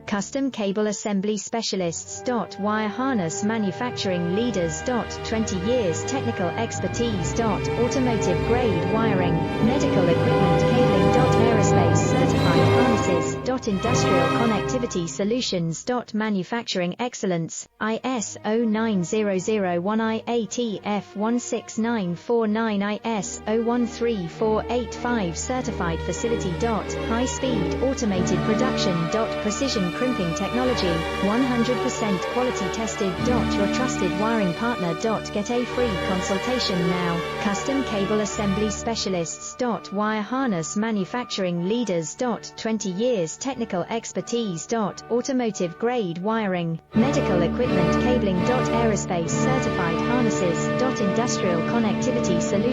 Custom Cable Assembly Specialists. Wire harness manufacturing leaders. 20 years technical expertise. Automotive grade wiring, medical equipment cabling. Aerospace certified harnesses. Industrial connectivity solutions. Manufacturing excellence, ISO 9001 IATF 16949 ISO 13485 certified facility. High speed automated production. Precision crimping technology, 100% quality tested. Your trusted wiring partner. Get a free consultation now. Custom Cable Assembly Specialists. Wire harness manufacturing leaders. 20 years technical expertise. Automotive grade wiring, medical equipment cabling. Aerospace certified harnesses. Industrial connectivity solutions.